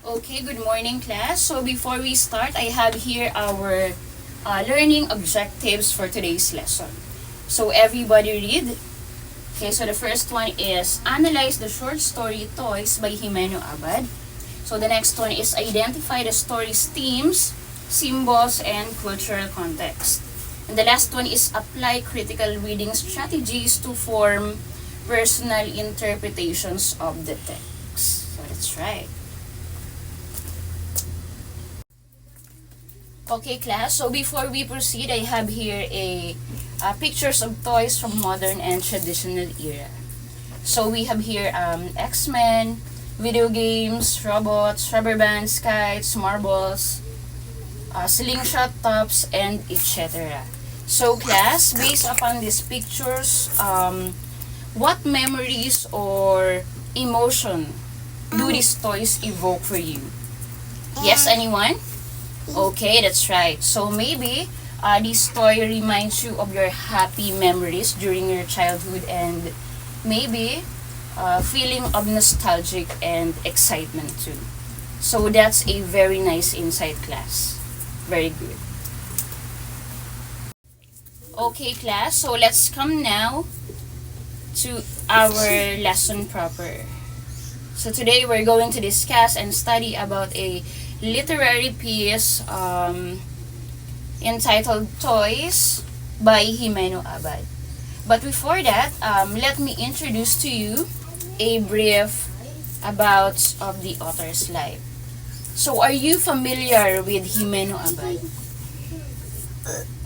Okay, good morning class. So before we start, I have here our learning objectives for today's lesson. So everybody read. Okay, so the first one is analyze the short story Toys by Jimeno Abad. So the next one is identify the story's themes, symbols, and cultural context. And the last one is apply critical reading strategies to form personal interpretations of the text. So that's right. Okay, class. So before we proceed, I have here pictures of toys from modern and traditional era. So we have here X-Men, video games, robots, rubber bands, kites, marbles, slingshot tops, and etc. So class, based upon these pictures, what memories or emotion do these toys evoke for you? Yes, anyone? Okay, that's right. So maybe this toy reminds you of your happy memories during your childhood and maybe feeling of nostalgic and excitement too. So that's a very nice insight, class. Very good. Okay, class. So let's come now to our lesson proper. So today we're going to discuss and study about a literary piece entitled Toys by Jimeno Abad. But before that, let me introduce to you a brief about of the author's life. So are you familiar with Jimeno Abad?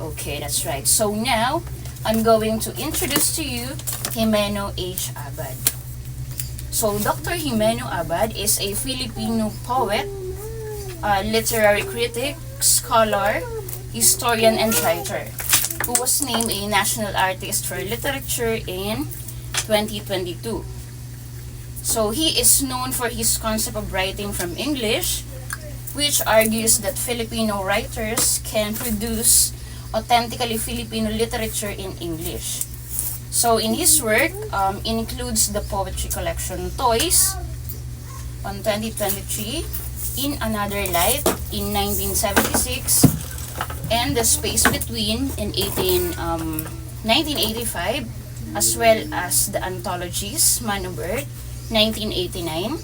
Okay, that's right. So now, I'm going to introduce to you Jimeno H. Abad. So Dr. Jimeno Abad is a Filipino poet, literary critic, scholar, historian, and writer who was named a National Artist for Literature in 2022. So he is known for his concept of writing from English, which argues that Filipino writers can produce authentically Filipino literature in English. So in his work, includes the poetry collection Toys on 2023, In Another Life in 1976, and The Space Between in 1985, as well as the anthologies Man of Earth 1989,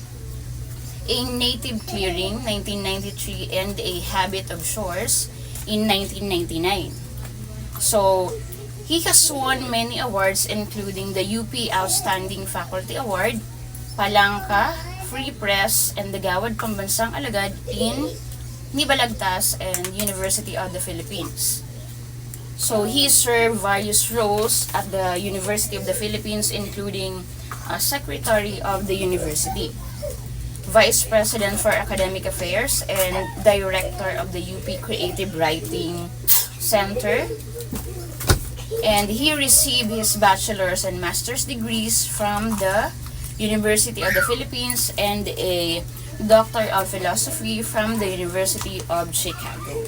A Native Clearing 1993, and A Habit of Shores in 1999. So he has won many awards including the UP Outstanding Faculty Award, Palangka, Free Press, and the Gawad Pambansang Alagad in Nibalagtas and University of the Philippines. So he served various roles at the University of the Philippines, including Secretary of the University, Vice President for Academic Affairs, and Director of the UP Creative Writing Center. And he received his bachelor's and master's degrees from the University of the Philippines and a Doctor of Philosophy from the University of Chicago.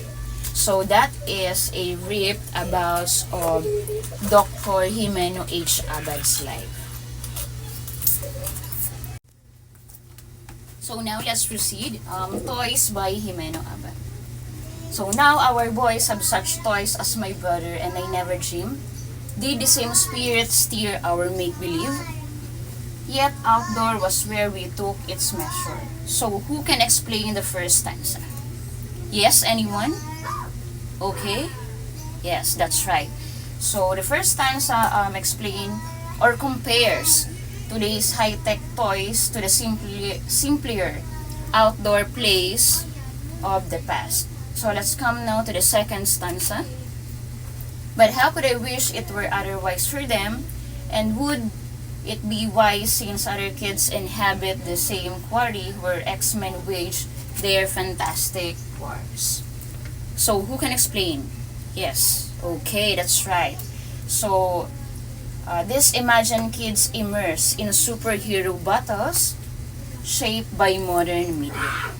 So that is a brief about of Dr. Jimeno H. Abad's life. So now let's proceed. Toys by Jimeno Abad. So now our boys have such toys as My Brother and I Never Dream. Did the same spirit steer our make-believe? Yet outdoor was where we took its measure. So who can explain the first stanza? Yes, anyone? Okay? Yes, that's right. So the first stanza explain or compares today's high-tech toys to the simpler outdoor plays of the past. So let's come now to the second stanza. But how could I wish it were otherwise for them? And would it be wise since other kids inhabit the same quarry where X-Men wage their fantastic wars? So who can explain? Yes, okay, that's right. So this imagine kids immersed in superhero battles shaped by modern media.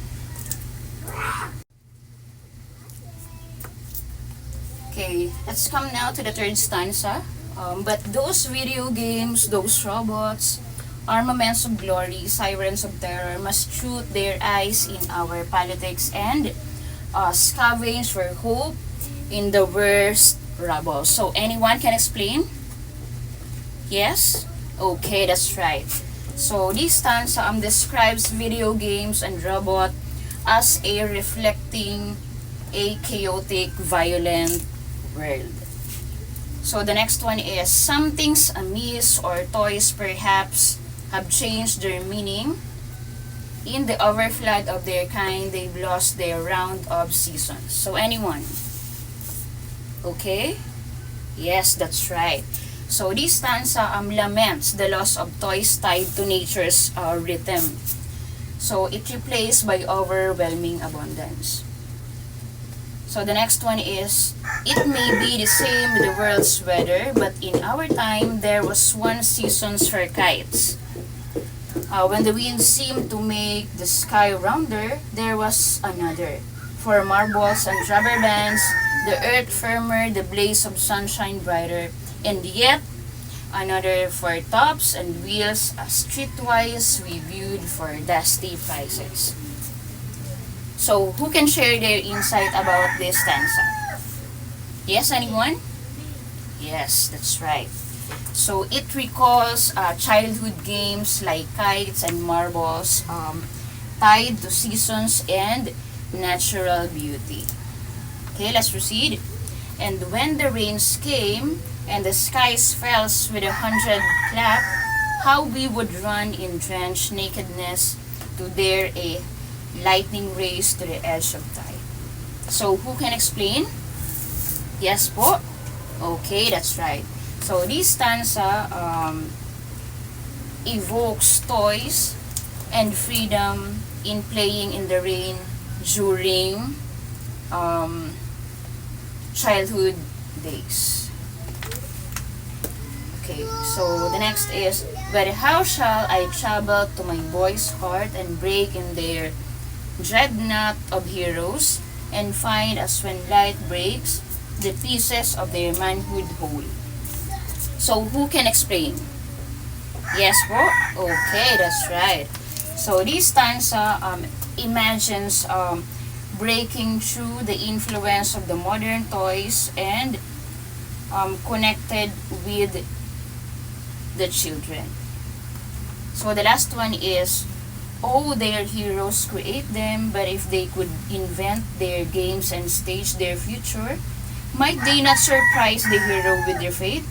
Okay, let's come now to the third stanza. But those video games, those robots, armaments of glory, sirens of terror, must shoot their eyes in our politics and scavenge for hope in the worst rubble. So anyone can explain? Yes? Okay, that's right. So this stanza describes video games and robot as a reflecting a chaotic, violent world. So the next one is, some things amiss or toys perhaps have changed their meaning. In the overflood of their kind, they've lost their round of seasons. So anyone? Okay? Yes, that's right. So this stanza laments the loss of toys tied to nature's rhythm. So it replaced by overwhelming abundance. So the next one is, it may be the same with the world's weather, but in our time there was one season for kites. When the wind seemed to make the sky rounder, there was another. For marbles and rubber bands, the earth firmer, the blaze of sunshine brighter, and yet another for tops and wheels, streetwise we viewed for dusty prices. So, who can share their insight about this stanza? Yes, anyone? Yes, that's right. So, it recalls childhood games like kites and marbles tied to seasons and natural beauty. Okay, let's proceed. And when the rains came and the skies fell with 100 clap, how we would run in drenched nakedness to dare a lightning race to the edge of time. So, who can explain? Yes po? Okay, that's right. So, this stanza evokes toys and freedom in playing in the rain during childhood days. Okay, so the next is, but how shall I travel to my boy's heart and break in their dreadnought of heroes, and find as when light breaks the pieces of their manhood whole. So who can explain? Yes po? Okay, that's right. So this stanza imagines breaking through the influence of the modern toys and connected with the children. So the last one is, oh, their heroes create them, but if they could invent their games and stage their future, might they not surprise the hero with their fate?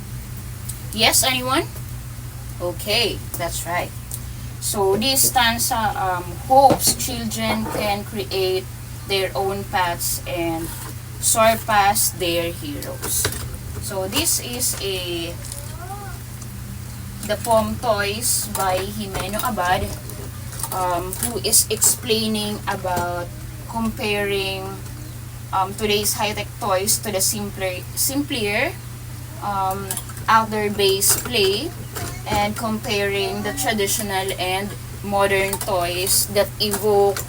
Yes, anyone? Okay, that's right. So this stanza hopes children can create their own paths and surpass their heroes. So this is the poem Toys by Jimeno Abad, who is explaining about comparing today's high-tech toys to the simpler outdoor-based play, and comparing the traditional and modern toys that evoke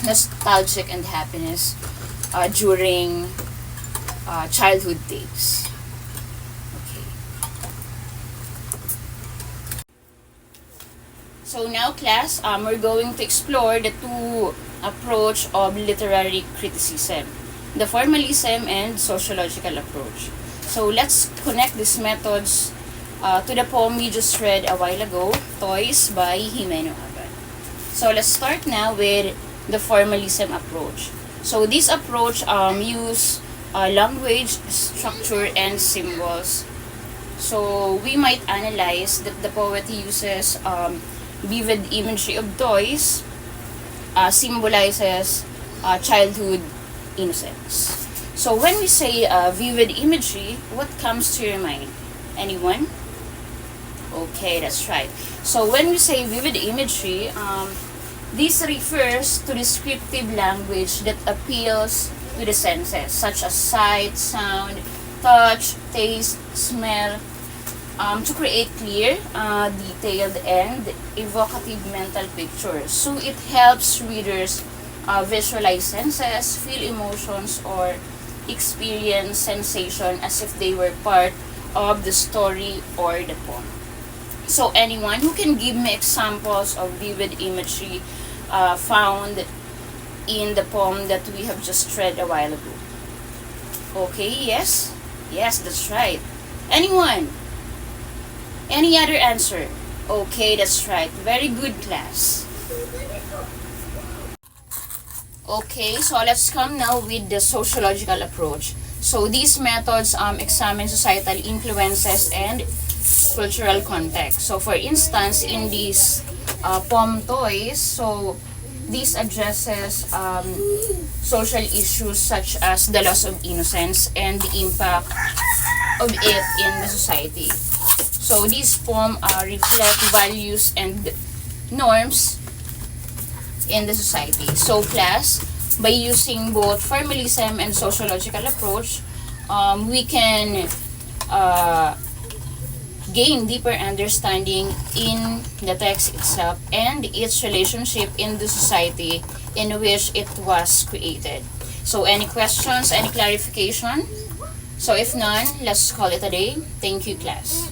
nostalgic and happiness during childhood days. Okay. So now, class, we're going to explore the two approach of literary criticism, the formalism and sociological approach. So let's connect these methods to the poem we just read a while ago, Toys by Jimeno Abad. So let's start now with the formalism approach. So this approach use language, structure, and symbols. So we might analyze that the poet uses vivid imagery of toys, symbolizes childhood innocence. So when we say vivid imagery, what comes to your mind? Anyone? Okay, that's right. So when we say vivid imagery, this refers to descriptive language that appeals to the senses, such as sight, sound, touch, taste, smell, to create clear, detailed, and evocative mental pictures. So it helps readers visualize senses, feel emotions, or experience sensation as if they were part of the story or the poem. So anyone who can give me examples of vivid imagery found in the poem that we have just read a while ago? Okay, yes? Yes, that's right. Anyone? Any other answer? Okay, that's right. Very good, class. Okay, so let's come now with the sociological approach. So these methods examine societal influences and cultural context. So for instance, in these poem toys, so this addresses social issues such as the loss of innocence and the impact of it in the society. So these poems reflect values and norms in the society. So class, by using both formalism and sociological approach, we can gain deeper understanding in the text itself and its relationship in the society in which it was created. So any questions, any clarification? So if none, let's call it a day. Thank you, class.